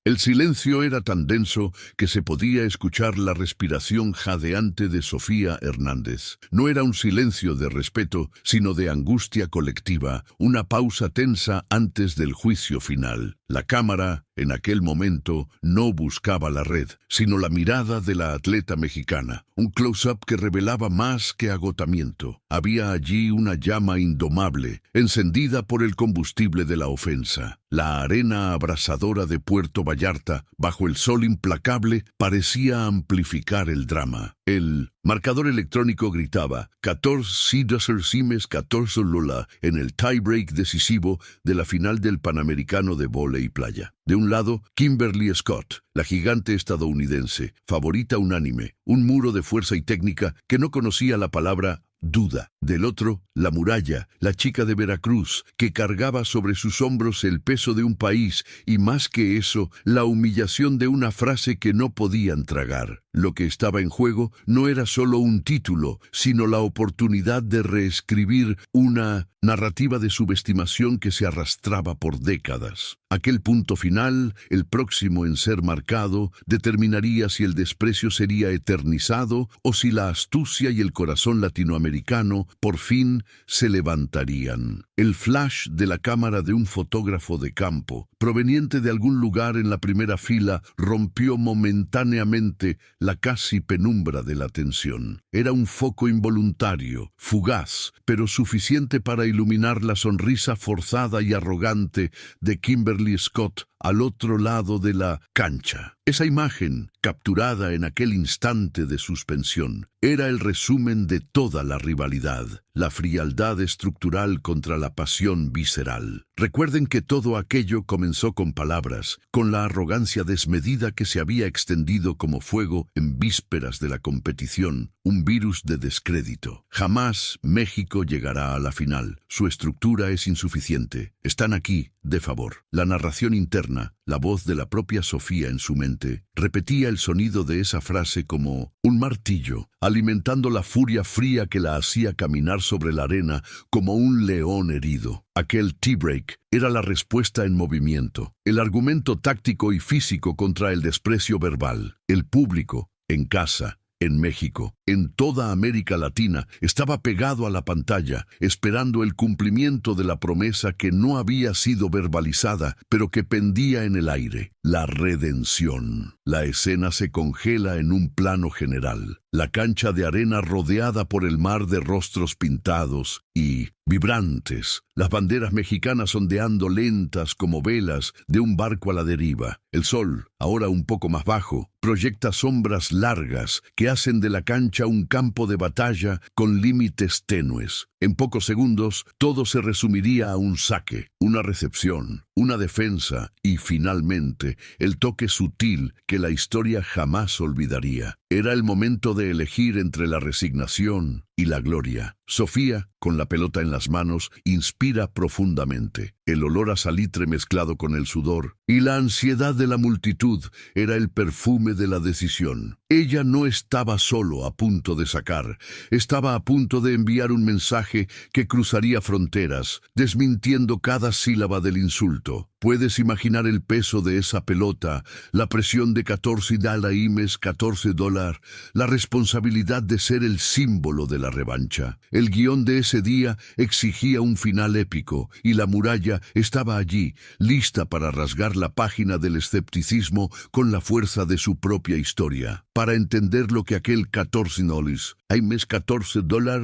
El silencio era tan denso que se podía escuchar la respiración jadeante de Sofía Hernández. No era un silencio de respeto, sino de angustia colectiva, una pausa tensa antes del juicio final. La cámara, en aquel momento, no buscaba la red, sino la mirada de la atleta mexicana. Un close-up que revelaba más que agotamiento. Había allí una llama indomable, encendida por el combustible de la ofensa. La arena abrasadora de Puerto Vallarta, bajo el sol implacable, parecía amplificar el drama. El marcador electrónico gritaba 14 Simes 14 Lula en el tiebreak decisivo de la final del Panamericano de vóley playa. De un lado, Kimberly Scott, la gigante estadounidense, favorita unánime, un muro de fuerza y técnica que no conocía la palabra duda. Del otro, la muralla, la chica de Veracruz, que cargaba sobre sus hombros el peso de un país y, más que eso, la humillación de una frase que no podían tragar. Lo que estaba en juego no era solo un título, sino la oportunidad de reescribir una narrativa de subestimación que se arrastraba por décadas. Aquel punto final, el próximo en ser marcado, determinaría si el desprecio sería eternizado o si la astucia y el corazón latinoamericano por fin se levantarían. El flash de la cámara de un fotógrafo de campo, proveniente de algún lugar en la primera fila, rompió momentáneamente la casi penumbra de la tensión. Era un foco involuntario, fugaz, pero suficiente para iluminar la sonrisa forzada y arrogante de Kimberly Scott al otro lado de la cancha. Esa imagen, capturada en aquel instante de suspensión, era el resumen de toda la rivalidad, la frialdad estructural contra la pasión visceral. Recuerden que todo aquello comenzó con palabras, con la arrogancia desmedida que se había extendido como fuego en vísperas de la competición, un virus de descrédito. Jamás México llegará a la final. Su estructura es insuficiente. Están aquí, de favor. La narración interna, la voz de la propia Sofía en su mente, repetía el sonido de esa frase como un martillo, alimentando la furia fría que la hacía caminar sobre la arena como un león herido. Aquel tiebreak era la respuesta en movimiento, el argumento táctico y físico contra el desprecio verbal. El público, en casa, en México, en toda América Latina, estaba pegado a la pantalla, esperando el cumplimiento de la promesa que no había sido verbalizada, pero que pendía en el aire: la redención. La escena se congela en un plano general. La cancha de arena rodeada por el mar de rostros pintados y vibrantes, las banderas mexicanas ondeando lentas como velas de un barco a la deriva. El sol, ahora un poco más bajo, proyecta sombras largas que hacen de la cancha un campo de batalla con límites tenues. En pocos segundos, todo se resumiría a un saque, una recepción, una defensa y, finalmente, el toque sutil que la historia jamás olvidaría. Era el momento de elegir entre la resignación y la gloria. Sofía, con la pelota en las manos, inspira profundamente. El olor a salitre mezclado con el sudor y la ansiedad de la multitud era el perfume de la decisión. Ella no estaba solo a punto de sacar, estaba a punto de enviar un mensaje que cruzaría fronteras, desmintiendo cada sílaba del insulto. Puedes imaginar el peso de esa pelota, la presión de 14 dólares, 14 dólares, la responsabilidad de ser el símbolo de la revancha. El guión de ese día exigía un final épico, y la muralla estaba allí, lista para rasgar la página del escepticismo con la fuerza de su propia historia. Para entender lo que aquel 14 dólares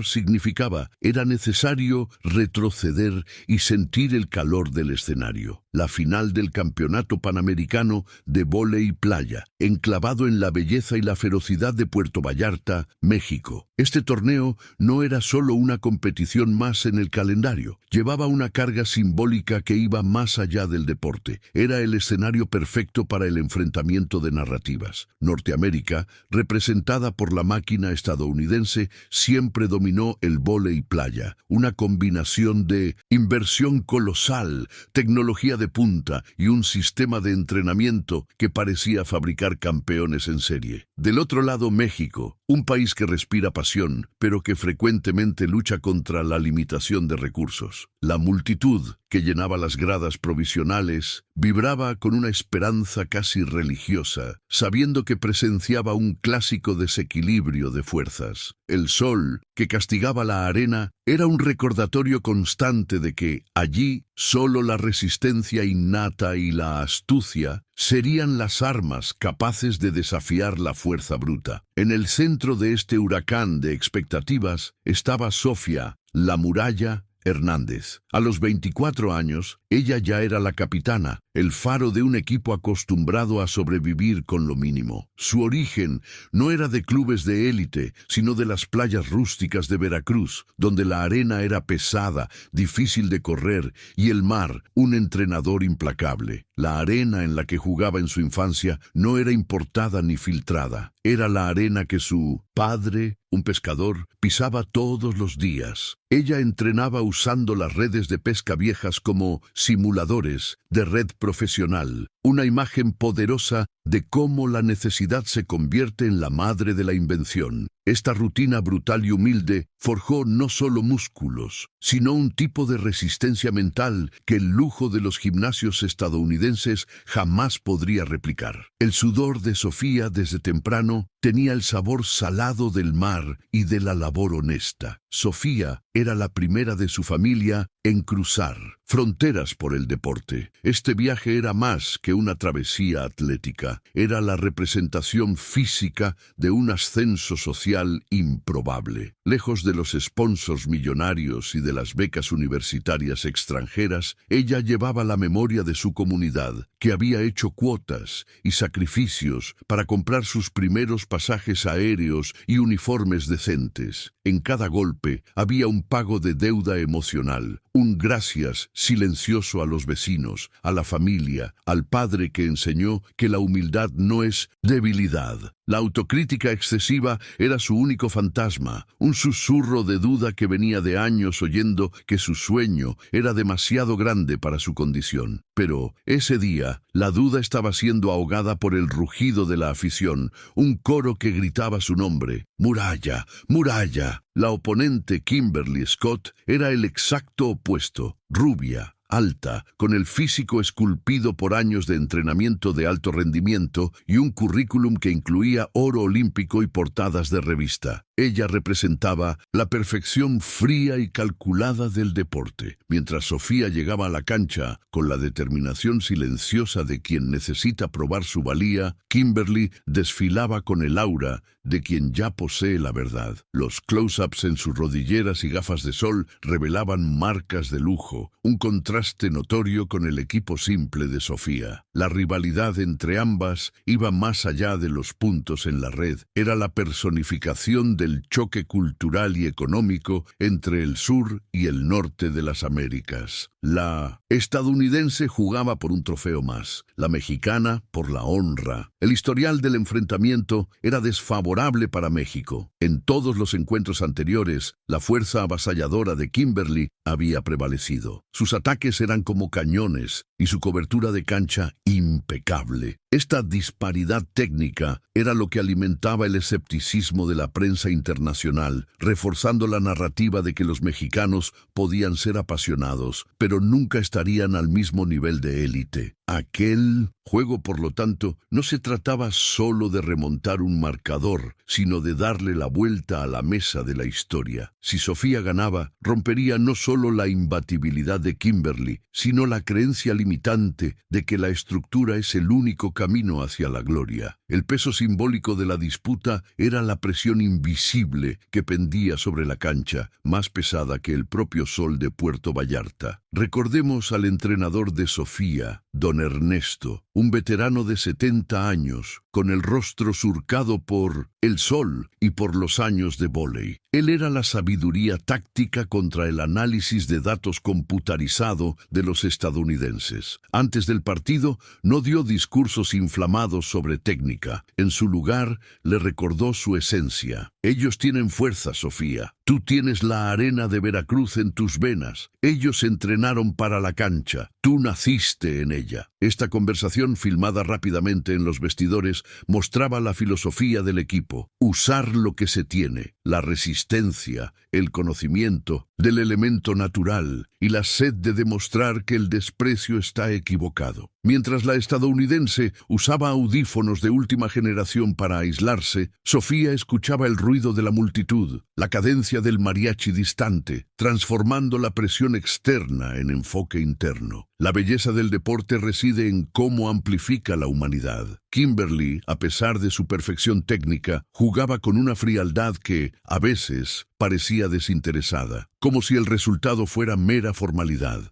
significaba, era necesario retroceder y sentir el calor del escenario. La final del Campeonato Panamericano de Vóley Playa, enclavado en la belleza y la ferocidad de Puerto Vallarta, México. Este torneo no era solo una competición más en el calendario, llevaba una carga simbólica que iba más allá del deporte. Era el escenario perfecto para el enfrentamiento de narrativas. Norteamérica, representada por la máquina estadounidense, siempre dominó el vóley playa, una combinación de inversión colosal, tecnología de punta y un sistema de entrenamiento que parecía fabricar campeones en serie. Del otro lado, México, un país que respira pasión, pero que frecuentemente lucha contra la limitación de recursos. La multitud, que llenaba las gradas provisionales, vibraba con una esperanza casi religiosa, sabiendo que presenciaba un clásico desequilibrio de fuerzas. El sol, que castigaba la arena, era un recordatorio constante de que allí solo la resistencia innata y la astucia serían las armas capaces de desafiar la fuerza bruta. En el centro de este huracán de expectativas estaba Sofía, la muralla Hernández. A los 24 años, ella ya era la capitana, el faro de un equipo acostumbrado a sobrevivir con lo mínimo. Su origen no era de clubes de élite, sino de las playas rústicas de Veracruz, donde la arena era pesada, difícil de correr, y el mar, un entrenador implacable. La arena en la que jugaba en su infancia no era importada ni filtrada. Era la arena que su padre, un pescador, pisaba todos los días. Ella entrenaba usando las redes de pesca viejas como simuladores de red profesional, una imagen poderosa de cómo la necesidad se convierte en la madre de la invención. Esta rutina brutal y humilde forjó no solo músculos, sino un tipo de resistencia mental que el lujo de los gimnasios estadounidenses jamás podría replicar. El sudor de Sofía desde temprano tenía el sabor salado del mar y de la labor honesta. Sofía era la primera de su familia en cruzar fronteras por el deporte. Este viaje era más que una travesía atlética, era la representación física de un ascenso social improbable. Lejos de los sponsors millonarios y de las becas universitarias extranjeras, ella llevaba la memoria de su comunidad, que había hecho cuotas y sacrificios para comprar sus primeros pasajes aéreos y uniformes decentes. En cada golpe había un pago de deuda emocional, un gracias silencioso a los vecinos, a la familia, al padre que enseñó que la humildad no es debilidad. La autocrítica excesiva era su único fantasma, un susurro de duda que venía de años oyendo que su sueño era demasiado grande para su condición. Pero ese día, la duda estaba siendo ahogada por el rugido de la afición, un coro que gritaba su nombre: ¡Muralla! ¡Muralla! La oponente, Kimberly Scott, era el exacto opuesto, rubia, alta, con el físico esculpido por años de entrenamiento de alto rendimiento y un currículum que incluía oro olímpico y portadas de revista. Ella representaba la perfección fría y calculada del deporte. Mientras Sofía llegaba a la cancha con la determinación silenciosa de quien necesita probar su valía, Kimberly desfilaba con el aura de quien ya posee la verdad. Los close-ups en sus rodilleras y gafas de sol revelaban marcas de lujo, un contraste notorio con el equipo simple de Sofía. La rivalidad entre ambas iba más allá de los puntos en la red. Era la personificación del choque cultural y económico entre el sur y el norte de las Américas. La estadounidense jugaba por un trofeo más, la mexicana por la honra. El historial del enfrentamiento era desfavorable para México. En todos los encuentros anteriores, la fuerza avasalladora de Kimberly había prevalecido. Sus ataques eran como cañones y su cobertura de cancha impecable. Esta disparidad técnica era lo que alimentaba el escepticismo de la prensa internacional, reforzando la narrativa de que los mexicanos podían ser apasionados, pero nunca estarían al mismo nivel de élite. Aquel juego, por lo tanto, no se trataba solo de remontar un marcador, sino de darle la vuelta a la mesa de la historia. Si Sofía ganaba, rompería no solo la imbatibilidad de Kimberly, sino la creencia limitante de que la estructura es el único camino hacia la gloria. El peso simbólico de la disputa era la presión invisible que pendía sobre la cancha, más pesada que el propio sol de Puerto Vallarta. Recordemos al entrenador de Sofía, don Ernesto, un veterano de 70 años, con el rostro surcado por el sol y por los años de vóley. Él era la sabiduría táctica contra el análisis de datos computarizado de los estadounidenses. Antes del partido, no dio discursos inflamados sobre técnica. En su lugar, le recordó su esencia. Ellos tienen fuerza, Sofía, Tú tienes la arena de Veracruz en tus venas. Ellos entrenaron para la cancha. Tú naciste en ella. Esta conversación, filmada rápidamente en los vestidores, mostraba la filosofía del equipo. Usar lo que se tiene, la resistencia, el conocimiento del elemento natural y la sed de demostrar que el desprecio está equivocado. Mientras la estadounidense usaba audífonos de última generación para aislarse, Sofía escuchaba el ruido de la multitud, la cadencia del mariachi distante, transformando la presión externa en enfoque interno. La belleza del deporte reside en cómo amplifica la humanidad. Kimberly, a pesar de su perfección técnica, jugaba con una frialdad que, a veces, parecía desinteresada, como si el resultado fuera mera formalidad.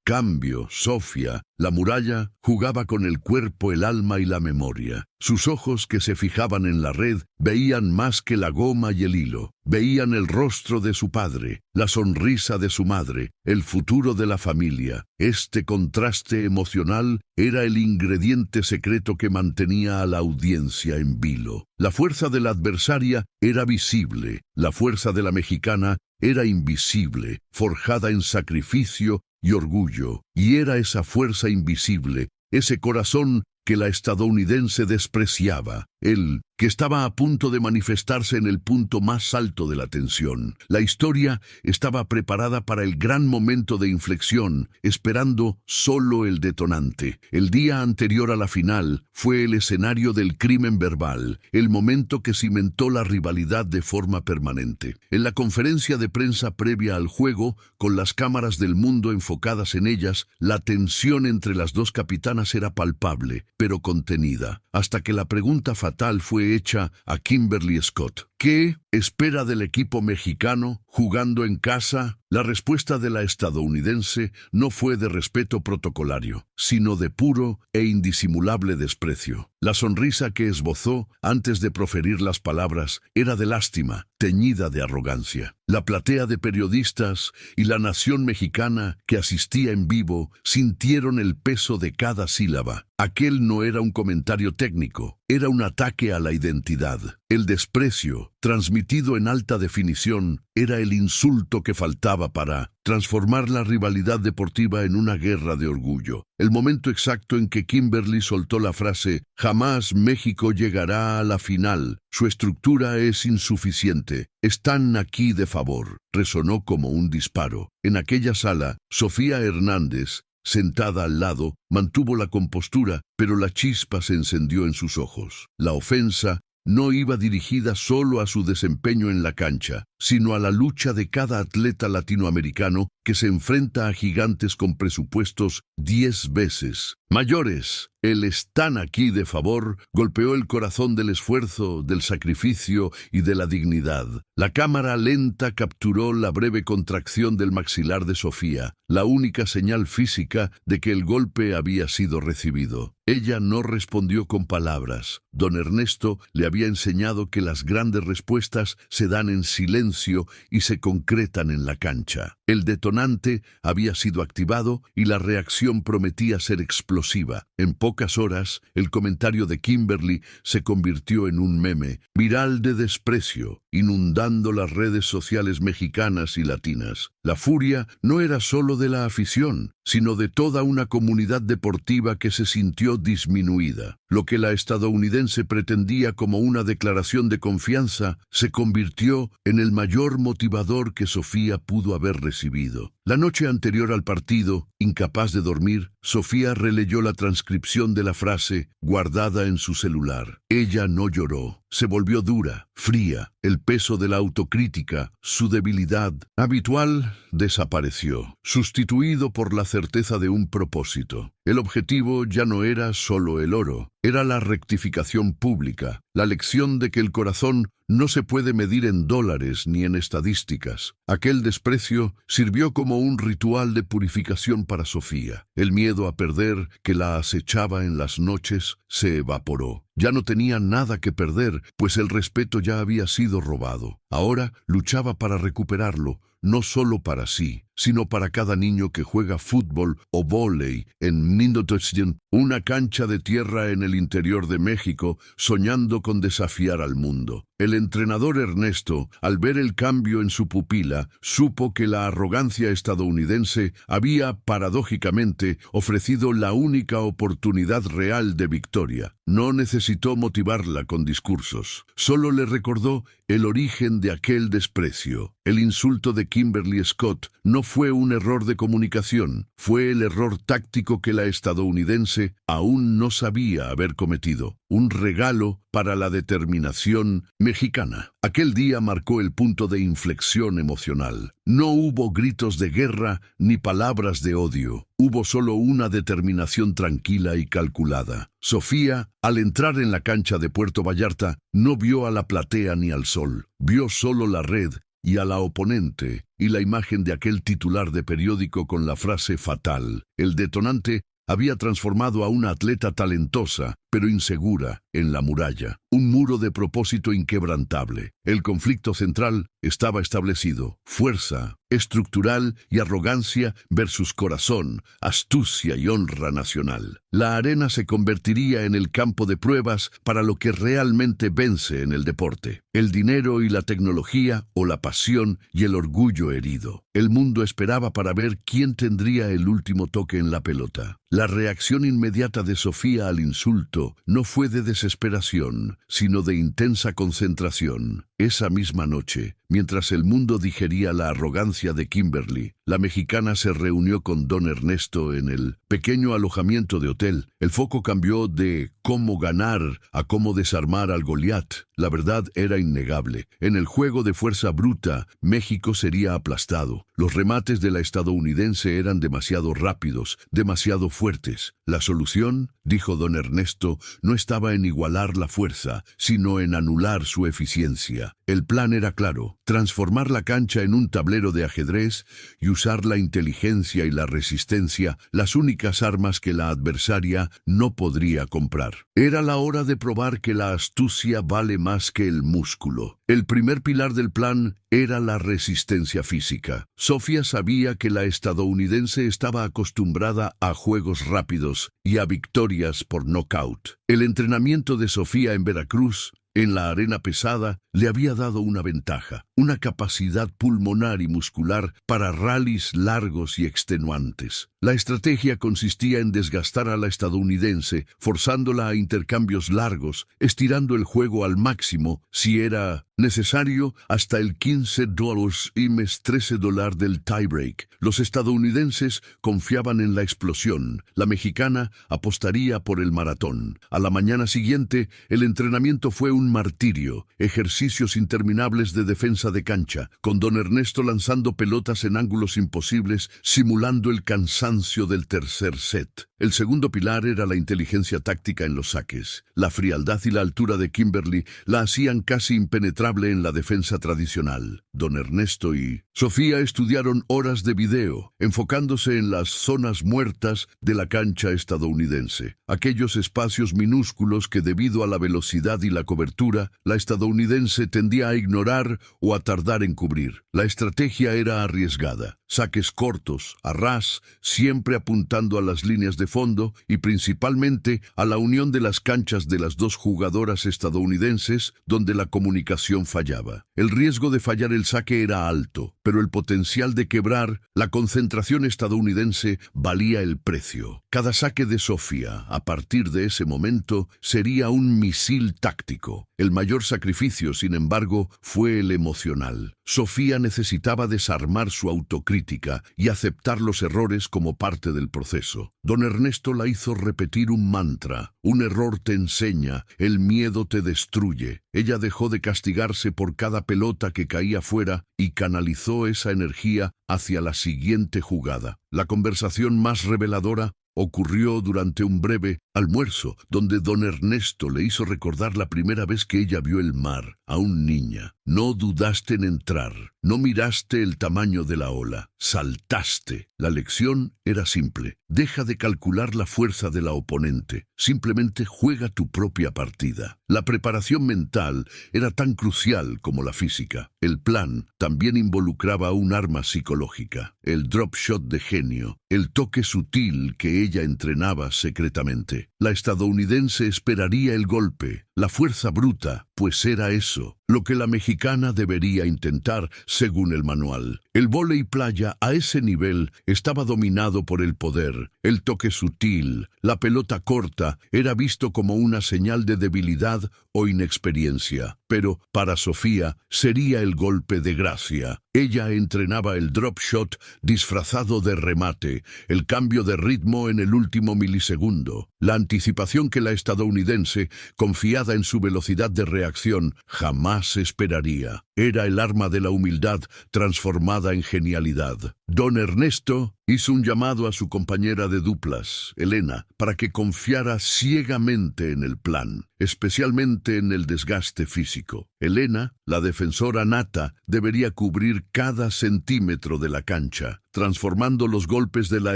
Cambio, Sofía, la muralla, jugaba con el cuerpo, el alma y la memoria. Sus ojos, que se fijaban en la red, veían más que la goma y el hilo. Veían el rostro de su padre, la sonrisa de su madre, el futuro de la familia. Este contraste emocional era el ingrediente secreto que mantenía a la audiencia en vilo. La fuerza de la adversaria era visible, la fuerza de la mexicana era invisible, forjada en sacrificio y orgullo, y era esa fuerza invisible, ese corazón que la estadounidense despreciaba, él, que estaba a punto de manifestarse en el punto más alto de la tensión. La historia estaba preparada para el gran momento de inflexión, esperando solo el detonante. El día anterior a la final fue el escenario del crimen verbal, el momento que cimentó la rivalidad de forma permanente. En la conferencia de prensa previa al juego, con las cámaras del mundo enfocadas en ellas, la tensión entre las dos capitanas era palpable, pero contenida, hasta que la pregunta fatal fue hecha a Kimberly Scott. ¿Qué espera del equipo mexicano jugando en casa? La respuesta de la estadounidense no fue de respeto protocolario, sino de puro e indisimulable desprecio. La sonrisa que esbozó antes de proferir las palabras era de lástima, teñida de arrogancia. La platea de periodistas y la nación mexicana que asistía en vivo sintieron el peso de cada sílaba. Aquel no era un comentario técnico, era un ataque a la identidad. El desprecio, transmitido en alta definición, era el insulto que faltaba para transformar la rivalidad deportiva en una guerra de orgullo. El momento exacto en que Kimberly soltó la frase «Jamás México llegará a la final. Su estructura es insuficiente. Están aquí de favor», resonó como un disparo. En aquella sala, Sofía Hernández, sentada al lado, mantuvo la compostura, pero la chispa se encendió en sus ojos. La ofensa no iba dirigida solo a su desempeño en la cancha, sino a la lucha de cada atleta latinoamericano que se enfrenta a gigantes con presupuestos 10 veces mayores. El «están aquí de favor» golpeó el corazón del esfuerzo, del sacrificio y de la dignidad. La cámara lenta capturó la breve contracción del maxilar de Sofía, la única señal física de que el golpe había sido recibido. Ella no respondió con palabras. Don Ernesto le había enseñado que las grandes respuestas se dan en silencio y se concretan en la cancha. El detonante había sido activado y la reacción prometía ser explosiva. En pocas horas, el comentario de Kimberly se convirtió en un meme viral de desprecio, inundando las redes sociales mexicanas y latinas. La furia no era solo de la afición, sino de toda una comunidad deportiva que se sintió disminuida. Lo que la estadounidense pretendía como una declaración de confianza se convirtió en el mayor motivador que Sofía pudo haber recibido. La noche anterior al partido, incapaz de dormir, Sofía releyó la transcripción de la frase guardada en su celular. Ella no lloró, se volvió dura, fría. El peso de la autocrítica, su debilidad habitual, desapareció, sustituido por la certeza de un propósito. El objetivo ya no era solo el oro, era la rectificación pública, la lección de que el corazón no se puede medir en dólares ni en estadísticas. Aquel desprecio sirvió como un ritual de purificación para Sofía. El miedo a perder que la acechaba en las noches se evaporó. Ya no tenía nada que perder, pues el respeto ya había sido robado. Ahora luchaba para recuperarlo, no solo para sí, sino para cada niño que juega fútbol o vóley en Mindotochdian, una cancha de tierra en el interior de México, soñando con desafiar al mundo. El entrenador Ernesto, al ver el cambio en su pupila, supo que la arrogancia estadounidense había, paradójicamente, ofrecido la única oportunidad real de victoria. No necesitó motivarla con discursos, solo le recordó el origen de aquel desprecio. El insulto de Kimberly Scott no fue un error de comunicación, fue el error táctico que la estadounidense aún no sabía haber cometido. Un regalo para la determinación mexicana. Aquel día marcó el punto de inflexión emocional. No hubo gritos de guerra ni palabras de odio. Hubo solo una determinación tranquila y calculada. Sofía, al entrar en la cancha de Puerto Vallarta, no vio a la platea ni al sol. Vio solo la red y a la oponente, y la imagen de aquel titular de periódico con la frase fatal. El detonante había transformado a una atleta talentosa, pero insegura, en la muralla. Un muro de propósito inquebrantable. El conflicto central estaba establecido. Fuerza estructural y arrogancia versus corazón, astucia y honra nacional. La arena se convertiría en el campo de pruebas para lo que realmente vence en el deporte. El dinero y la tecnología, o la pasión y el orgullo herido. El mundo esperaba para ver quién tendría el último toque en la pelota. La reacción inmediata de Sofía al insulto no fue de desesperación, sino de intensa concentración. Esa misma noche, mientras el mundo digería la arrogancia de Kimberly, la mexicana se reunió con don Ernesto en el pequeño alojamiento de hotel. El foco cambió de cómo ganar a cómo desarmar al Goliat. La verdad era innegable. En el juego de fuerza bruta, México sería aplastado. Los remates de la estadounidense eran demasiado rápidos, demasiado fuertes. La solución, dijo don Ernesto, no estaba en igualar la fuerza, sino en anular su eficiencia. El plan era claro: transformar la cancha en un tablero de ajedrez y usar la inteligencia y la resistencia, las únicas armas que la adversaria no podría comprar. Era la hora de probar que la astucia vale más que el músculo. El primer pilar del plan era la resistencia física. Sofía sabía que la estadounidense estaba acostumbrada a juegos rápidos y a victorias por nocaut. El entrenamiento de Sofía en Veracruz, en la arena pesada, le había dado una ventaja, una capacidad pulmonar y muscular para rallies largos y extenuantes. La estrategia consistía en desgastar a la estadounidense, forzándola a intercambios largos, estirando el juego al máximo, si era necesario, hasta el $15 y mes $13 del tiebreak. Los estadounidenses confiaban en la explosión. La mexicana apostaría por el maratón. A la mañana siguiente, el entrenamiento fue un martirio, ejercicios interminables de defensa de cancha, con don Ernesto lanzando pelotas en ángulos imposibles, simulando el cansancio del tercer set. El segundo pilar era la inteligencia táctica en los saques. La frialdad y la altura de Kimberly la hacían casi impenetrable en la defensa tradicional. Don Ernesto y Sofía estudiaron horas de video, enfocándose en las zonas muertas de la cancha estadounidense. Aquellos espacios minúsculos que, debido a la velocidad y la cobertura, la estadounidense tendía a ignorar o a tardar en cubrir. La estrategia era arriesgada. Saques cortos, a ras, siempre apuntando a las líneas de fondo y principalmente a la unión de las canchas de las dos jugadoras estadounidenses, donde la comunicación fallaba. El riesgo de fallar el saque era alto, pero el potencial de quebrar la concentración estadounidense valía el precio. Cada saque de Sofía, a partir de ese momento, sería un misil táctico. El mayor sacrificio, sin embargo, fue el emocional. Sofía necesitaba desarmar su autocrítica y aceptar los errores como parte del proceso. Don Ernesto la hizo repetir un mantra: un error te enseña, el miedo te destruye. Ella dejó de castigarse por cada pelota que caía fuera y canalizó esa energía hacia la siguiente jugada. La conversación más reveladora ocurrió durante un breve almuerzo, donde don Ernesto le hizo recordar la primera vez que ella vio el mar, aún niña. No dudaste en entrar, no miraste el tamaño de la ola, saltaste. La lección era simple: deja de calcular la fuerza de la oponente, simplemente juega tu propia partida. La preparación mental era tan crucial como la física. El plan también involucraba un arma psicológica, el drop shot de genio, el toque sutil que ella entrenaba secretamente. La estadounidense esperaría el golpe, la fuerza bruta, pues era eso, lo que la mexicana debería intentar según el manual. El vóley playa a ese nivel estaba dominado por el poder. El toque sutil, la pelota corta, era visto como una señal de debilidad o inexperiencia. Pero para Sofía sería el golpe de gracia. Ella entrenaba el drop shot disfrazado de remate, el cambio de ritmo en el último milisegundo, la anticipación que la estadounidense, confiada en su velocidad de reacción, jamás esperaría. Era el arma de la humildad transformada en genialidad. Don Ernesto hizo un llamado a su compañera de duplas, Elena, para que confiara ciegamente en el plan, especialmente en el desgaste físico. Elena, la defensora nata, debería cubrir cada centímetro de la cancha, transformando los golpes de la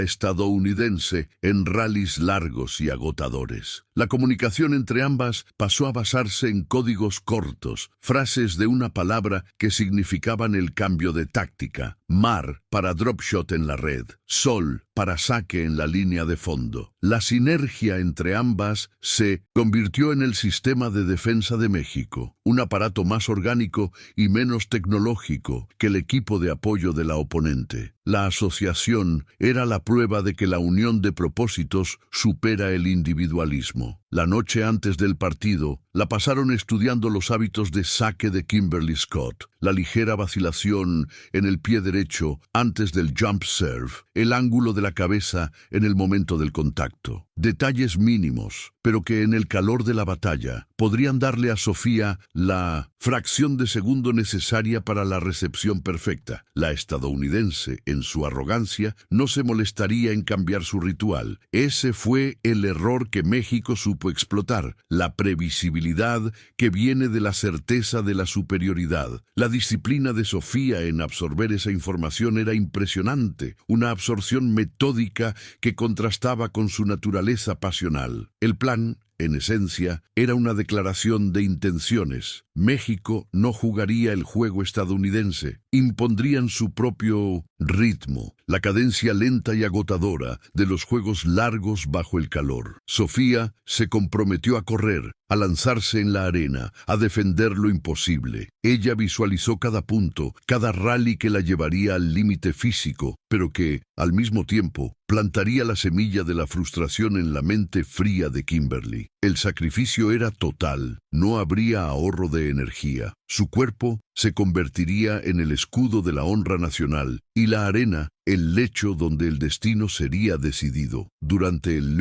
estadounidense en rallies largos y agotadores. La comunicación entre ambas pasó a basarse en códigos cortos, frases de una palabra que significaban el cambio de táctica. Mar para drop shot en la red, sol para saque en la línea de fondo. La sinergia entre ambas se convirtió en el sistema de defensa de México, un aparato más orgánico y menos tecnológico que el equipo de apoyo de la oponente. La asociación era la prueba de que la unión de propósitos supera el individualismo. La noche antes del partido, la pasaron estudiando los hábitos de saque de Kimberly Scott, la ligera vacilación en el pie derecho antes del jump serve, el ángulo de la cabeza en el momento del contacto. Detalles mínimos, pero que en el calor de la batalla podrían darle a Sofía la fracción de segundo necesaria para la recepción perfecta. La estadounidense, en su arrogancia, no se molestaría en cambiar su ritual. Ese fue el error que México supo explotar, la previsibilidad que viene de la certeza de la superioridad. La disciplina de Sofía en absorber esa información era impresionante, una absorción metódica que contrastaba con su naturaleza pasional. El plan, en esencia, era una declaración de intenciones. México no jugaría el juego estadounidense. Impondrían su propio ritmo, la cadencia lenta y agotadora de los juegos largos bajo el calor. Sofía se comprometió a correr, a lanzarse en la arena, a defender lo imposible. Ella visualizó cada punto, cada rally que la llevaría al límite físico, pero que, al mismo tiempo, plantaría la semilla de la frustración en la mente fría de Kimberly. El sacrificio era total, no habría ahorro de energía. Su cuerpo se convertiría en el escudo de la honra nacional y la arena, el lecho donde el destino sería decidido. Durante el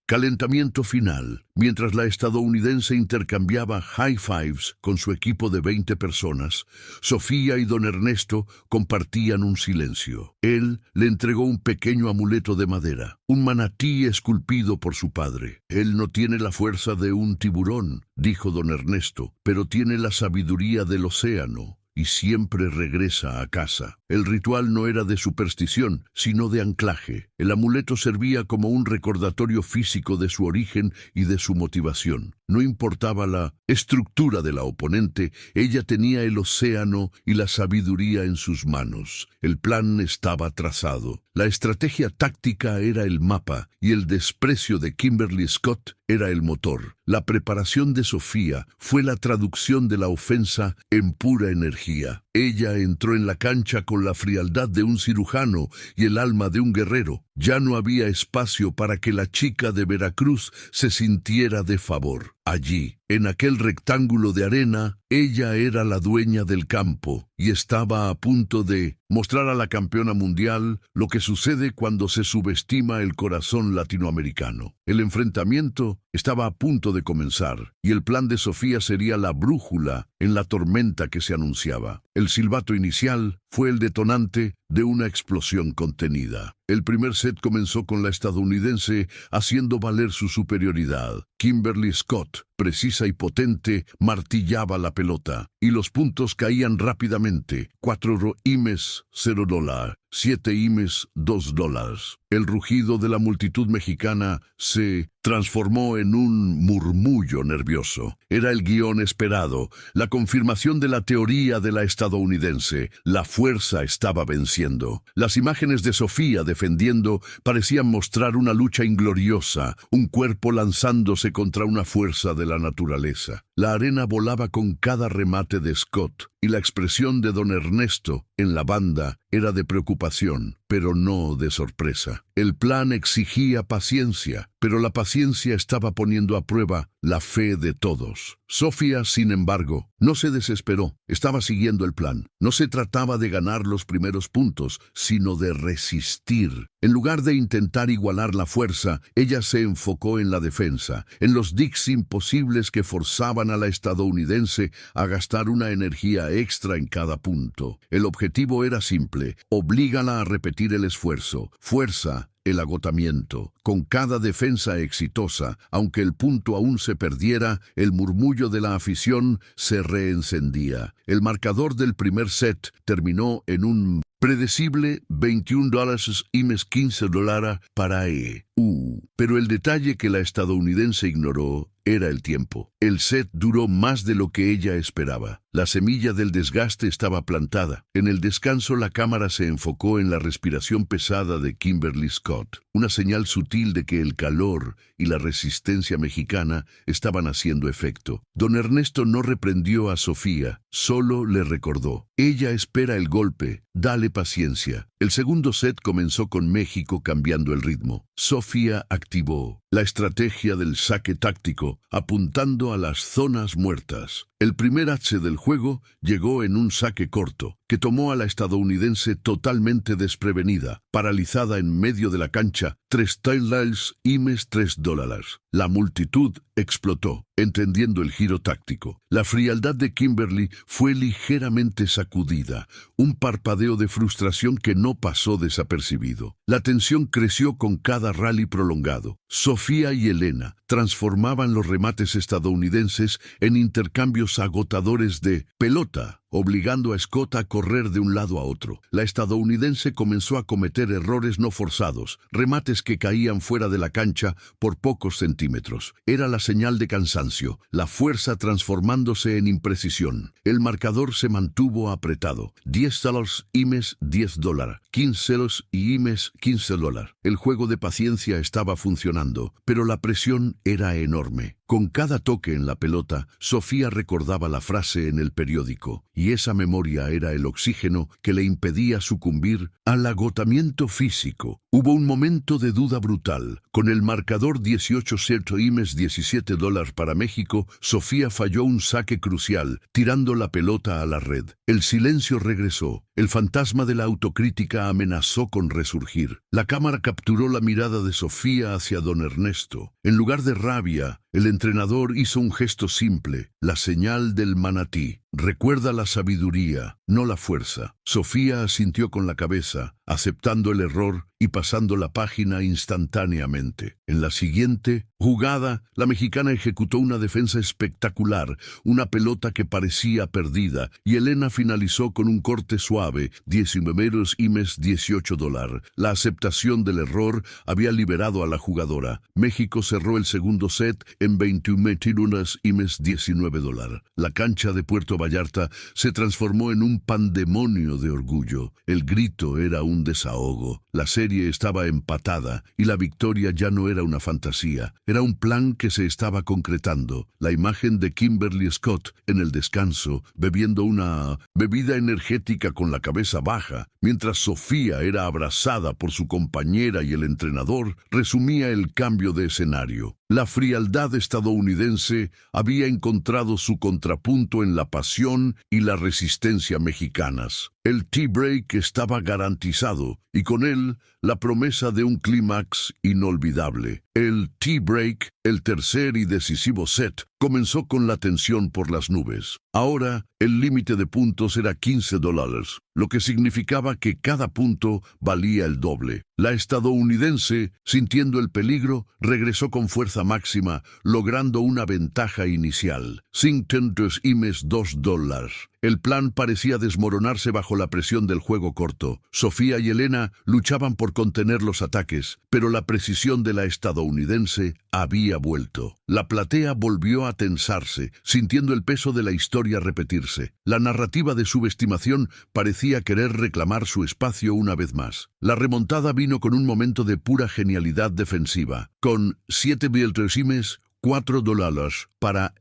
calentamiento final, mientras la estadounidense intercambiaba high fives con su equipo de 20 personas, Sofía y don Ernesto compartían un silencio. Él le entregó un pequeño amuleto de madera, un manatí esculpido por su padre. Él no tiene la fuerza de un tiburón, dijo don Ernesto, pero tiene la sabiduría del océano y siempre regresa a casa. El ritual no era de superstición, sino de anclaje. El amuleto servía como un recordatorio físico de su origen y de su motivación. No importaba la estructura de la oponente, ella tenía el océano y la sabiduría en sus manos. El plan estaba trazado. La estrategia táctica era el mapa y el desprecio de Kimberly Scott era el motor. La preparación de Sofía fue la traducción de la ofensa en pura energía. Ella entró en la cancha con la frialdad de un cirujano y el alma de un guerrero. Ya no había espacio para que la chica de Veracruz se sintiera de favor. Allí, en aquel rectángulo de arena, ella era la dueña del campo y estaba a punto de mostrar a la campeona mundial lo que sucede cuando se subestima el corazón latinoamericano. El enfrentamiento estaba a punto de comenzar y el plan de Sofía sería la brújula en la tormenta que se anunciaba. El silbato inicial fue el detonante de una explosión contenida. El primer set comenzó con la estadounidense haciendo valer su superioridad. Kimberly Scott, precisa y potente, martillaba la pelota y los puntos caían rápidamente. 4 imes, $0. 7 imes, $2. El rugido de la multitud mexicana se transformó en un murmullo nervioso. Era el guión esperado, la confirmación de la teoría de la estadounidense. La fuerza estaba venciendo. desapareciendo. Las imágenes de Sofía defendiendo parecían mostrar una lucha ingloriosa, un cuerpo lanzándose contra una fuerza de la naturaleza. La arena volaba con cada remate de Scott, y la expresión de don Ernesto en la banda era de preocupación, pero no de sorpresa. El plan exigía paciencia, pero la paciencia estaba poniendo a prueba la fe de todos. Sofía, sin embargo, no se desesperó. Estaba siguiendo el plan. No se trataba de ganar los primeros puntos, sino de resistir. En lugar de intentar igualar la fuerza, ella se enfocó en la defensa, en los digs imposibles que forzaban a la estadounidense a gastar una energía extra en cada punto. El objetivo era simple: oblígala a repetir el esfuerzo. Fuerza, el agotamiento. Con cada defensa exitosa, aunque el punto aún se perdiera, el murmullo de la afición se reencendía. El marcador del primer set terminó en un predecible $21 y $15 para EU. Pero el detalle que la estadounidense ignoró era el tiempo. El set duró más de lo que ella esperaba. La semilla del desgaste estaba plantada. En el descanso, la cámara se enfocó en la respiración pesada de Kimberly Scott, una señal sutil de que el calor y la resistencia mexicana estaban haciendo efecto. Don Ernesto no reprendió a Sofía, solo le recordó: ella espera el golpe, dale paciencia. El segundo set comenzó con México cambiando el ritmo. Sofía activó la estrategia del saque táctico, apuntando a las zonas muertas. El primer ace del juego llegó en un saque corto, que tomó a la estadounidense totalmente desprevenida, paralizada en medio de la cancha. $3 y $3. La multitud explotó, entendiendo el giro táctico. La frialdad de Kimberly fue ligeramente sacudida, un parpadeo de frustración que no pasó desapercibido. La tensión creció con cada rally prolongado. Sofía y Elena transformaban los remates estadounidenses en intercambios agotadores de pelota, obligando a Scott a correr de un lado a otro. La estadounidense comenzó a cometer errores no forzados, remates que caían fuera de la cancha por pocos centímetros. Era la señal de cansancio, la fuerza transformándose en imprecisión. El marcador se mantuvo apretado. $10 y $10, $15 y $15. El juego de paciencia estaba funcionando, pero la presión era enorme. Con cada toque en la pelota, Sofía recordaba la frase en el periódico, y esa memoria era el oxígeno que le impedía sucumbir al agotamiento físico. Hubo un momento de duda brutal. Con el marcador 18-0 y $17 para México, Sofía falló un saque crucial, tirando la pelota a la red. El silencio regresó. El fantasma de la autocrítica amenazó con resurgir. La cámara capturó la mirada de Sofía hacia don Ernesto. En lugar de rabia, el entrenador hizo un gesto simple, la señal del manatí. Recuerda la sabiduría, no la fuerza. Sofía asintió con la cabeza, aceptando el error y pasando la página instantáneamente. En la siguiente jugada, la mexicana ejecutó una defensa espectacular, una pelota que parecía perdida, y Elena finalizó con un corte suave, $19 y $18. La aceptación del error había liberado a la jugadora. México cerró el segundo set en $21 y $19. La cancha de Puerto Vallarta se transformó en un pandemonio de orgullo. El grito era un desahogo. La serie estaba empatada y la victoria ya no era una fantasía. Era un plan que se estaba concretando. La imagen de Kimberly Scott en el descanso, bebiendo una bebida energética con la cabeza baja, mientras Sofía era abrazada por su compañera y el entrenador, resumía el cambio de escenario. La frialdad estadounidense había encontrado su contrapunto en la pasión y la resistencia mexicanas. El tie-break estaba garantizado, y con él la promesa de un clímax inolvidable. El tie-break, el tercer y decisivo set, comenzó con la tensión por las nubes. Ahora, el límite de puntos era $15, lo que significaba que cada punto valía el doble. La estadounidense, sintiendo el peligro, regresó con fuerza máxima, logrando una ventaja inicial. $2. El plan parecía desmoronarse bajo la presión del juego corto. Sofía y Elena luchaban por contener los ataques, pero la precisión de la estadounidense había vuelto. La platea volvió a tensarse, sintiendo el peso de la historia repetirse. La narrativa de subestimación parecía querer reclamar su espacio una vez más. La remontada vino con un momento de pura genialidad defensiva. Con $7 $4 para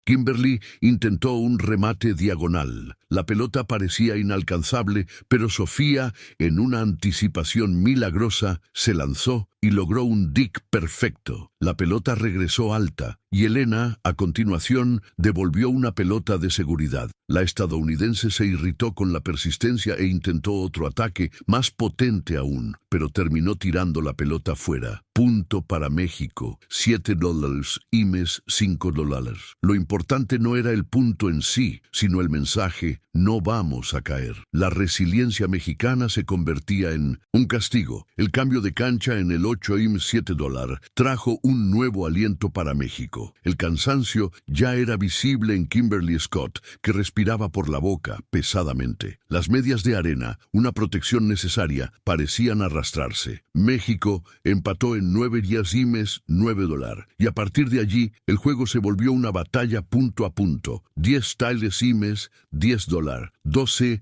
Kimberly intentó un remate diagonal. La pelota parecía inalcanzable, pero Sofía, en una anticipación milagrosa, se lanzó y logró un dick perfecto. La pelota regresó alta y Elena, a continuación, devolvió una pelota de seguridad. La estadounidense se irritó con la persistencia e intentó otro ataque, más potente aún, pero terminó tirando la pelota fuera. Punto para México, $7 y $5. Lo importante no era el punto en sí, sino el mensaje: no vamos a caer. La resiliencia mexicana se convertía en un castigo. El cambio de cancha en el $7 trajo un nuevo aliento para México. El cansancio ya era visible en Kimberly Scott, que respiraba por la boca pesadamente. Las medias de arena, una protección necesaria, parecían arrastrarse. México empató en $9 y a partir de allí el juego se volvió una batalla punto a punto. $10, $10, 12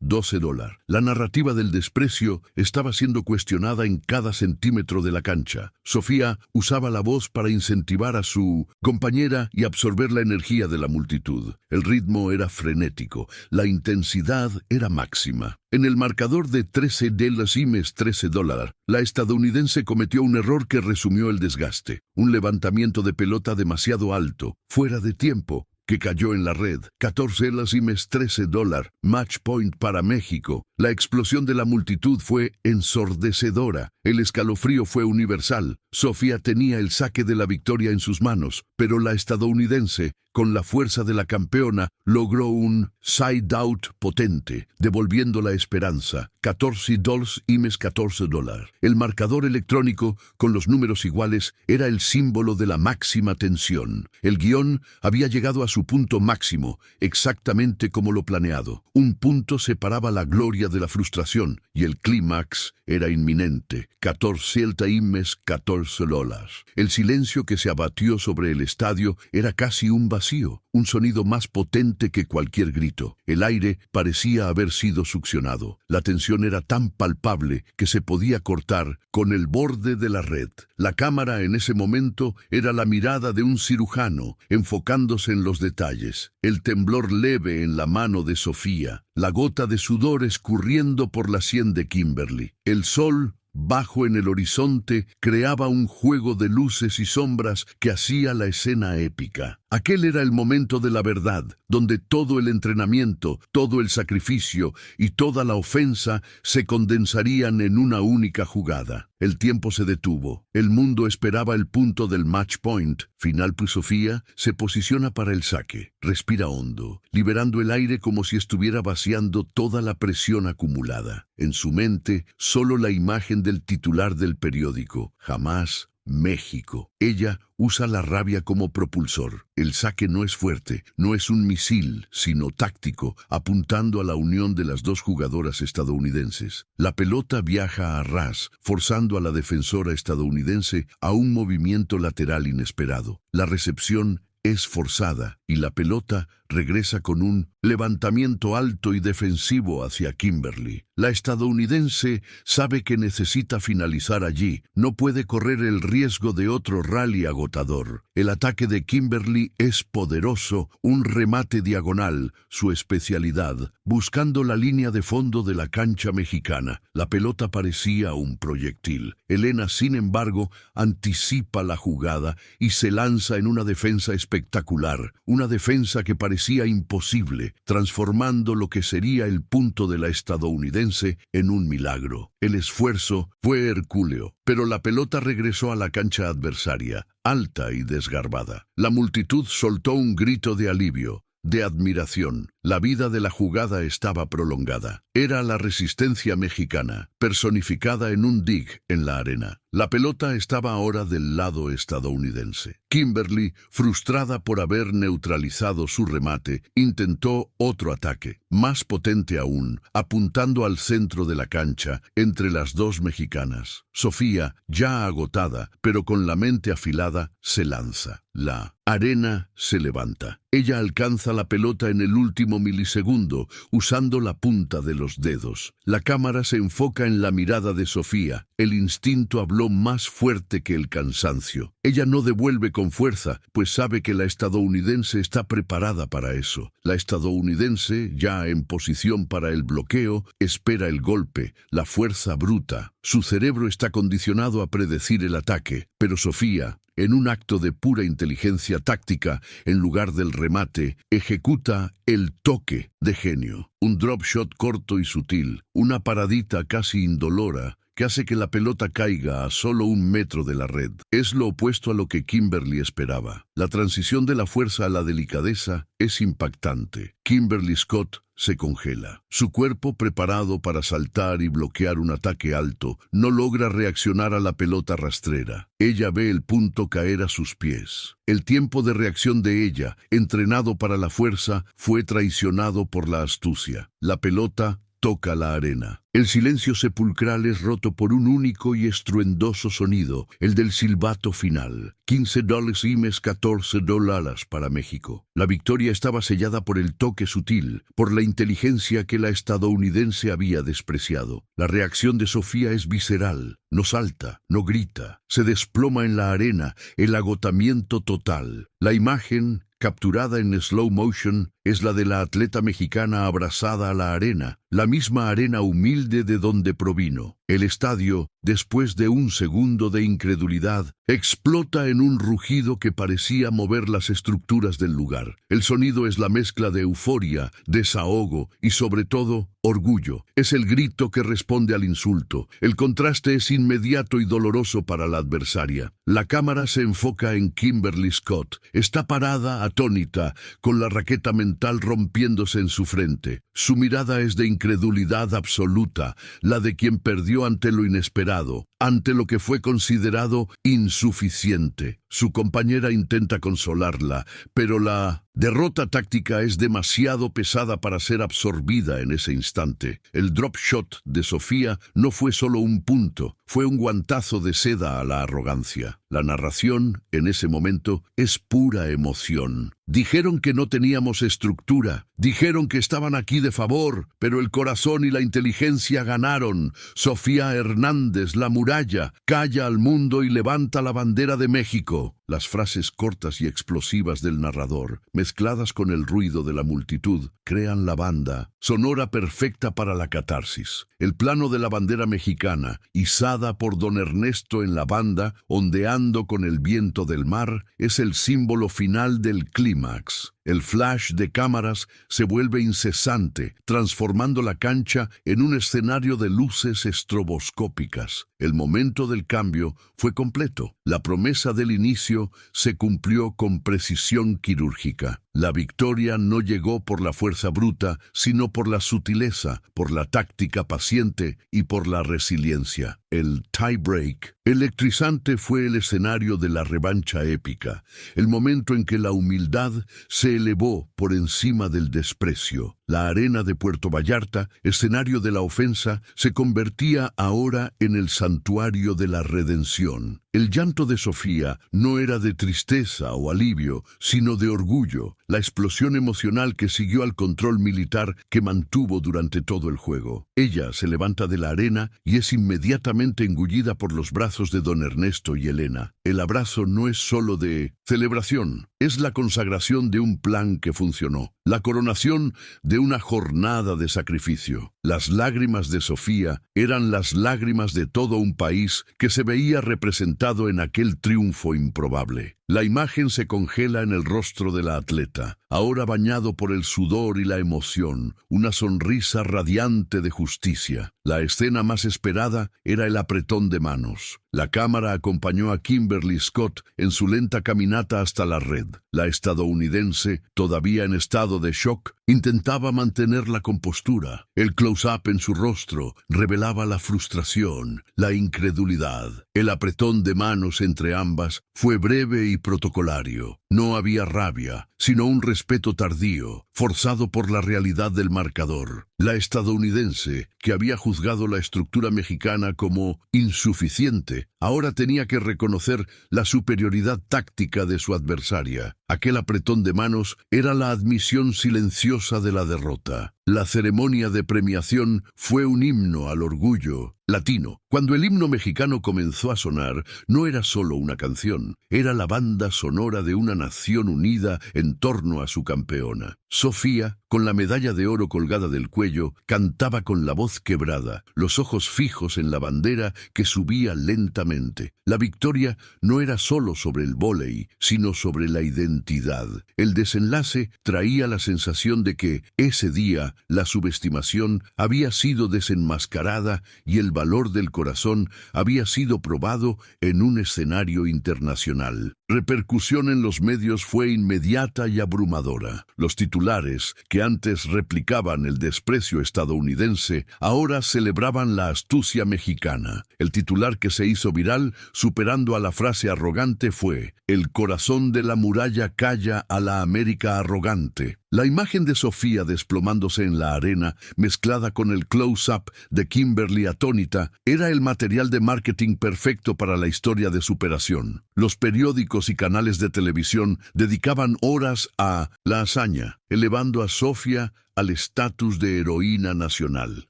$12. La narrativa del desprecio estaba siendo cuestionada en cada centímetro de la cancha. Sofía usaba la voz para incentivar a su compañera y absorber la energía de la multitud. El ritmo era frenético, la intensidad era máxima. En el marcador de $13, la estadounidense cometió un error que resumió el desgaste. Un levantamiento de pelota demasiado alto, fuera de tiempo, que cayó en la red. $14, match point para México. La explosión de la multitud fue ensordecedora. El escalofrío fue universal. Sofía tenía el saque de la victoria en sus manos, pero la estadounidense, con la fuerza de la campeona, logró un side out potente, devolviendo la esperanza. $14 y $14. El marcador electrónico, con los números iguales, era el símbolo de la máxima tensión. El guión había llegado a su punto máximo, exactamente como lo planeado. Un punto separaba la gloria de la frustración, y el clímax era inminente. $14. El silencio que se abatió sobre el estadio era casi un vacío, un sonido más potente que cualquier grito. El aire parecía haber sido succionado. La tensión era tan palpable que se podía cortar con el borde de la red. La cámara en ese momento era la mirada de un cirujano, enfocándose en los detalles. El temblor leve en la mano de Sofía, la gota de sudor escurriendo por la sien de Kimberly. El sol, bajo en el horizonte, creaba un juego de luces y sombras que hacía la escena épica. Aquel era el momento de la verdad, donde todo el entrenamiento, todo el sacrificio y toda la ofensa se condensarían en una única jugada. El tiempo se detuvo. El mundo esperaba el punto del match point. Final, pues Sofía se posiciona para el saque. Respira hondo, liberando el aire como si estuviera vaciando toda la presión acumulada. En su mente, solo la imagen del titular del periódico. Jamás México. Ella usa la rabia como propulsor. El saque no es fuerte, no es un misil, sino táctico, apuntando a la unión de las dos jugadoras estadounidenses. La pelota viaja a ras, forzando a la defensora estadounidense a un movimiento lateral inesperado. La recepción es forzada y la pelota regresa con un levantamiento alto y defensivo hacia Kimberly. La estadounidense sabe que necesita finalizar allí, no puede correr el riesgo de otro rally agotador. El ataque de Kimberly es poderoso, un remate diagonal, su especialidad, buscando la línea de fondo de la cancha mexicana. La pelota parecía un proyectil. Elena, sin embargo, anticipa la jugada y se lanza en una defensa espectacular, una defensa que parecía imposible, transformando lo que sería el punto de la estadounidense en un milagro. El esfuerzo fue hercúleo, pero la pelota regresó a la cancha adversaria, alta y desgarbada. La multitud soltó un grito de alivio, de admiración. La vida de la jugada estaba prolongada. Era la resistencia mexicana, personificada en un dig en la arena. La pelota estaba ahora del lado estadounidense. Kimberly, frustrada por haber neutralizado su remate, intentó otro ataque, más potente aún, apuntando al centro de la cancha, entre las dos mexicanas. Sofía, ya agotada, pero con la mente afilada, se lanza. La arena se levanta. Ella alcanza la pelota en el último milisegundo, usando la punta de los dedos. La cámara se enfoca en la mirada de Sofía. El instinto habló más fuerte que el cansancio. Ella no devuelve con fuerza, pues sabe que la estadounidense está preparada para eso. La estadounidense, ya en posición para el bloqueo, espera el golpe, la fuerza bruta. Su cerebro está condicionado a predecir el ataque, pero Sofía, en un acto de pura inteligencia táctica, en lugar del remate, ejecuta el toque de genio. Un drop shot corto y sutil, una paradita casi indolora, que hace que la pelota caiga a solo 1 metro de la red. Es lo opuesto a lo que Kimberly esperaba. La transición de la fuerza a la delicadeza es impactante. Kimberly Scott se congela. Su cuerpo, preparado para saltar y bloquear un ataque alto, no logra reaccionar a la pelota rastrera. Ella ve el punto caer a sus pies. El tiempo de reacción de ella, entrenado para la fuerza, fue traicionado por la astucia. La pelota toca la arena. El silencio sepulcral es roto por un único y estruendoso sonido, el del silbato final. $15 y $14 para México. La victoria estaba sellada por el toque sutil, por la inteligencia que la estadounidense había despreciado. La reacción de Sofía es visceral, no salta, no grita, se desploma en la arena, el agotamiento total. La imagen, capturada en slow motion, es la de la atleta mexicana abrazada a la arena, la misma arena humilde de donde provino. El estadio, después de un segundo de incredulidad, explota en un rugido que parecía mover las estructuras del lugar. El sonido es la mezcla de euforia, desahogo y, sobre todo, orgullo. Es el grito que responde al insulto. El contraste es inmediato y doloroso para la adversaria. La cámara se enfoca en Kimberly Scott. Está parada, atónita, con la raqueta mental rompiéndose en su frente. Su mirada es de incredulidad absoluta, la de quien perdió ante lo inesperado, ante lo que fue considerado insuficiente. Su compañera intenta consolarla, pero la derrota táctica es demasiado pesada para ser absorbida en ese instante. El drop shot de Sofía no fue solo un punto, fue un guantazo de seda a la arrogancia. La narración, en ese momento, es pura emoción. Dijeron que no teníamos estructura, dijeron que estaban aquí de favor, pero el corazón y la inteligencia ganaron. Sofía Hernández, la muralla, calla al mundo y levanta la bandera de México. Las frases cortas y explosivas del narrador, mezcladas con el ruido de la multitud, crean la banda sonora perfecta para la catarsis. El plano de la bandera mexicana, izada por don Ernesto en la banda, ondeando con el viento del mar, es el símbolo final del clímax. El flash de cámaras se vuelve incesante, transformando la cancha en un escenario de luces estroboscópicas. El momento del cambio fue completo. La promesa del inicio se cumplió con precisión quirúrgica. La victoria no llegó por la fuerza bruta, sino por la sutileza, por la táctica paciente y por la resiliencia. El tie-break electrizante fue el escenario de la revancha épica, el momento en que la humildad se elevó por encima del desprecio. La arena de Puerto Vallarta, escenario de la ofensa, se convertía ahora en el santuario de la redención. El llanto de Sofía no era de tristeza o alivio, sino de orgullo, la explosión emocional que siguió al control militar que mantuvo durante todo el juego. Ella se levanta de la arena y es inmediatamente engullida por los brazos de don Ernesto y Elena. El abrazo no es solo de celebración, es la consagración de un plan que funcionó, la coronación de una jornada de sacrificio. Las lágrimas de Sofía eran las lágrimas de todo un país que se veía representado en aquel triunfo improbable. La imagen se congela en el rostro de la atleta, ahora bañado por el sudor y la emoción, una sonrisa radiante de justicia. La escena más esperada era el apretón de manos. La cámara acompañó a Kimberly Scott en su lenta caminata hasta la red. La estadounidense, todavía en estado de shock, intentaba mantener la compostura. El close-up en su rostro revelaba la frustración, la incredulidad. El apretón de manos entre ambas fue breve y protocolario. No había rabia, sino un respeto tardío, forzado por la realidad del marcador. La estadounidense, que había juzgado la estructura mexicana como insuficiente, ahora tenía que reconocer la superioridad táctica de su adversaria. Aquel apretón de manos era la admisión silenciosa de la derrota. La ceremonia de premiación fue un himno al orgullo latino. Cuando el himno mexicano comenzó a sonar, no era solo una canción, era la banda sonora de una nación unida en torno a su campeona. Sofía, con la medalla de oro colgada del cuello, cantaba con la voz quebrada, los ojos fijos en la bandera que subía lentamente. La victoria no era solo sobre el vóley, sino sobre la identidad. El desenlace traía la sensación de que, ese día, la subestimación había sido desenmascarada y el valor del corazón había sido probado en un escenario internacional. Repercusión en los medios fue inmediata y abrumadora. Los titulares, que antes replicaban el desprecio estadounidense, ahora celebraban la astucia mexicana. El titular que se hizo viral, superando a la frase arrogante, fue: "El corazón de la muralla calla a la América arrogante". La imagen de Sofía desplomándose en la arena, mezclada con el close-up de Kimberly atónita, era el material de marketing perfecto para la historia de superación. Los periódicos y canales de televisión dedicaban horas a la hazaña, elevando a Sofía al estatus de heroína nacional.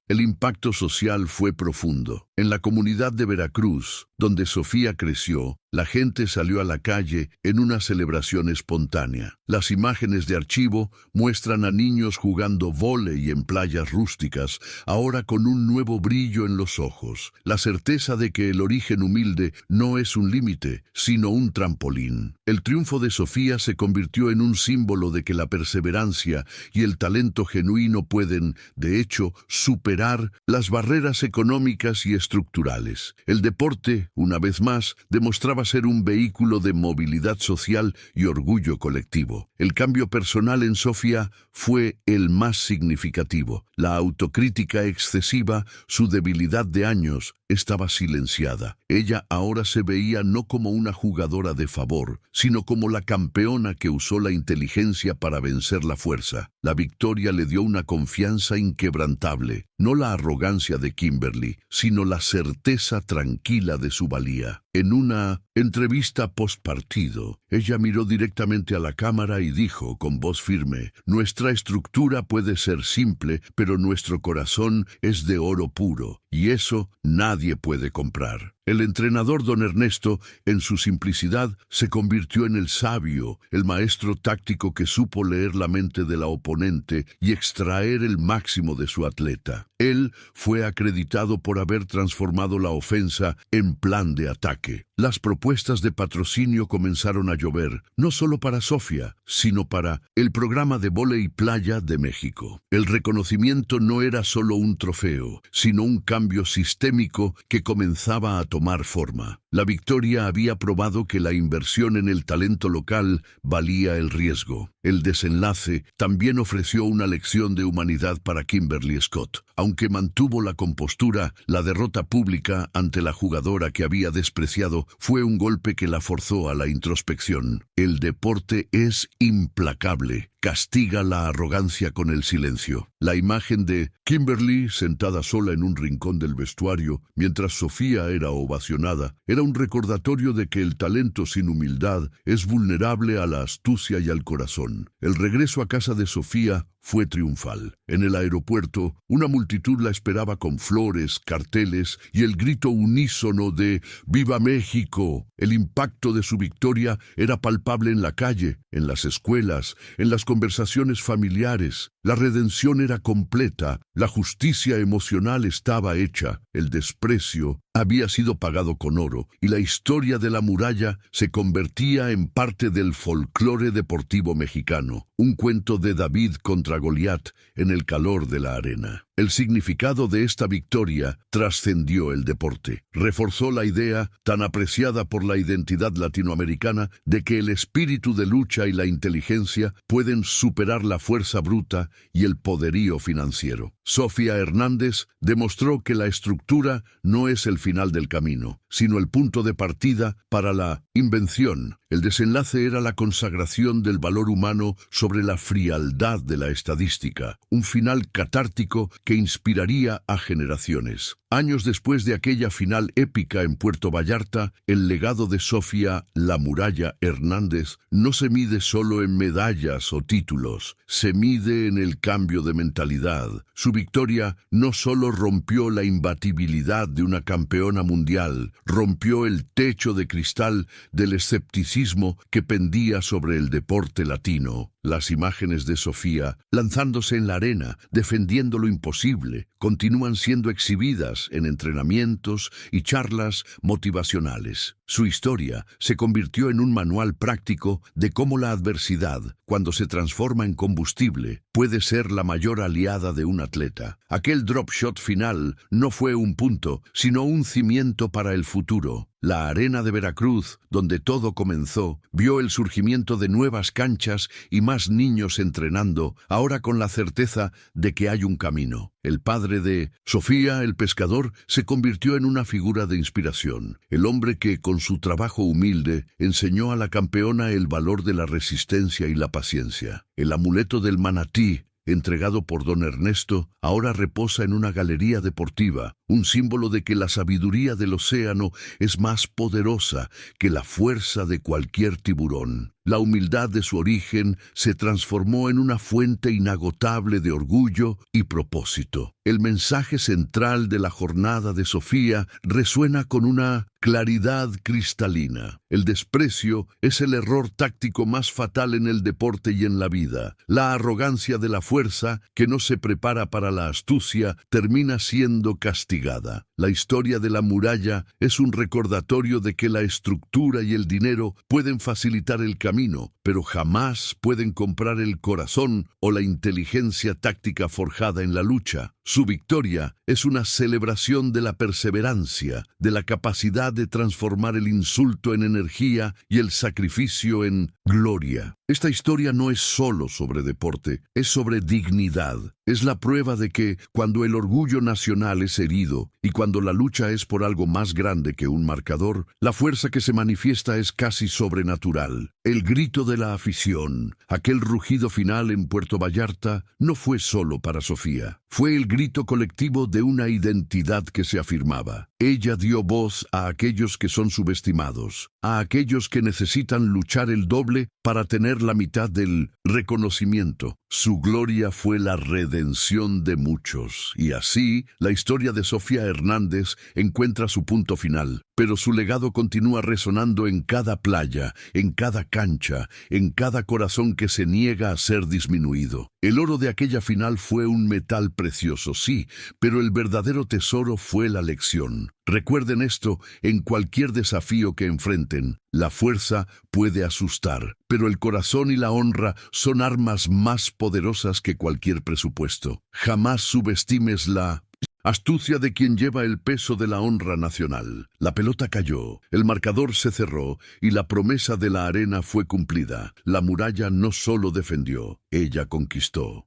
El impacto social fue profundo. En la comunidad de Veracruz, donde Sofía creció, la gente salió a la calle en una celebración espontánea. Las imágenes de archivo muestran a niños jugando vóley en playas rústicas, ahora con un nuevo brillo en los ojos, la certeza de que el origen humilde no es un límite, sino un trampolín. El triunfo de Sofía se convirtió en un símbolo de que la perseverancia y el talento genuino pueden, de hecho, superar las barreras económicas y estructurales. El deporte, una vez más, demostraba ser un vehículo de movilidad social y orgullo colectivo. El cambio personal en Sofía fue el más significativo. La autocrítica excesiva, su debilidad de años, estaba silenciada. Ella ahora se veía no como una jugadora de favor, sino como la campeona que usó la inteligencia para vencer la fuerza. La victoria le dio una confianza inquebrantable, no la arrogancia de Kimberly, sino la certeza tranquila de su valía. En una entrevista postpartido, ella miró directamente a la cámara y dijo con voz firme: "Nuestra estructura puede ser simple, pero nuestro corazón es de oro puro, y eso nadie puede comprar". El entrenador don Ernesto, en su simplicidad, se convirtió en el sabio, el maestro táctico que supo leer la mente de la oponente y extraer el máximo de su atleta. Él fue acreditado por haber transformado la ofensa en plan de ataque. Las propuestas de patrocinio comenzaron a llover, no solo para Sofía, sino para el programa de vóley playa de México. El reconocimiento no era solo un trofeo, sino un cambio sistémico que comenzaba a tomar forma. La victoria había probado que la inversión en el talento local valía el riesgo. El desenlace también ofreció una lección de humanidad para Kimberly Scott. Aunque mantuvo la compostura, la derrota pública ante la jugadora que había despreciado fue un golpe que la forzó a la introspección. El deporte es implacable. Castiga la arrogancia con el silencio. La imagen de Kimberly sentada sola en un rincón del vestuario mientras Sofía era ovacionada era un recordatorio de que el talento sin humildad es vulnerable a la astucia y al corazón. El regreso a casa de Sofía fue triunfal. En el aeropuerto, una multitud la esperaba con flores, carteles y el grito unísono de ¡Viva México! El impacto de su victoria era palpable en la calle, en las escuelas, en las conversaciones familiares. La redención era completa, la justicia emocional estaba hecha, el desprecio había sido pagado con oro, y la historia de la muralla se convertía en parte del folclore deportivo mexicano, un cuento de David contra Goliat en el calor de la arena. El significado de esta victoria trascendió el deporte. Reforzó la idea, tan apreciada por la identidad latinoamericana, de que el espíritu de lucha y la inteligencia pueden superar la fuerza bruta y el poderío financiero. Sofía Hernández demostró que la estructura no es el final del camino, sino el punto de partida para la invención. El desenlace era la consagración del valor humano sobre la frialdad de la estadística, un final catártico que inspiraría a generaciones. Años después de aquella final épica en Puerto Vallarta, el legado de Sofía "La Muralla" Hernández no se mide solo en medallas o títulos, se mide en el cambio de mentalidad. Su victoria no solo rompió la imbatibilidad de una campeona mundial, rompió el techo de cristal del escepticismo que pendía sobre el deporte latino. Las imágenes de Sofía, lanzándose en la arena, defendiendo lo imposible, continúan siendo exhibidas en entrenamientos y charlas motivacionales. Su historia se convirtió en un manual práctico de cómo la adversidad, cuando se transforma en combustible, puede ser la mayor aliada de un atleta. Aquel drop shot final no fue un punto, sino un cimiento para el futuro. La arena de Veracruz, donde todo comenzó, vio el surgimiento de nuevas canchas y más niños entrenando, ahora con la certeza de que hay un camino. El padre de Sofía, el pescador, se convirtió en una figura de inspiración. El hombre que, con su trabajo humilde, enseñó a la campeona el valor de la resistencia y la paciencia. El amuleto del manatí, entregado por don Ernesto, ahora reposa en una galería deportiva, un símbolo de que la sabiduría del océano es más poderosa que la fuerza de cualquier tiburón. La humildad de su origen se transformó en una fuente inagotable de orgullo y propósito. El mensaje central de la jornada de Sofía resuena con una claridad cristalina. El desprecio es el error táctico más fatal en el deporte y en la vida. La arrogancia de la fuerza, que no se prepara para la astucia, termina siendo castigada. La historia de la muralla es un recordatorio de que la estructura y el dinero pueden facilitar el camino, pero jamás pueden comprar el corazón o la inteligencia táctica forjada en la lucha. Su victoria es una celebración de la perseverancia, de la capacidad de transformar el insulto en energía y el sacrificio en gloria. Esta historia no es solo sobre deporte, es sobre dignidad. Es la prueba de que, cuando el orgullo nacional es herido y cuando la lucha es por algo más grande que un marcador, la fuerza que se manifiesta es casi sobrenatural. El grito de la afición, aquel rugido final en Puerto Vallarta, no fue solo para Sofía. Fue el grito colectivo de una identidad que se afirmaba. Ella dio voz a aquellos que son subestimados, a aquellos que necesitan luchar el doble para tener la mitad del reconocimiento. Su gloria fue la redención de muchos, y así la historia de Sofía Hernández encuentra su punto final. Pero su legado continúa resonando en cada playa, en cada cancha, en cada corazón que se niega a ser disminuido. El oro de aquella final fue un metal precioso, sí, pero el verdadero tesoro fue la lección. Recuerden esto en cualquier desafío que enfrenten. La fuerza puede asustar, pero el corazón y la honra son armas más poderosas que cualquier presupuesto. Jamás subestimes la astucia de quien lleva el peso de la honra nacional. La pelota cayó, el marcador se cerró y la promesa de la arena fue cumplida. La muralla no solo defendió, ella conquistó.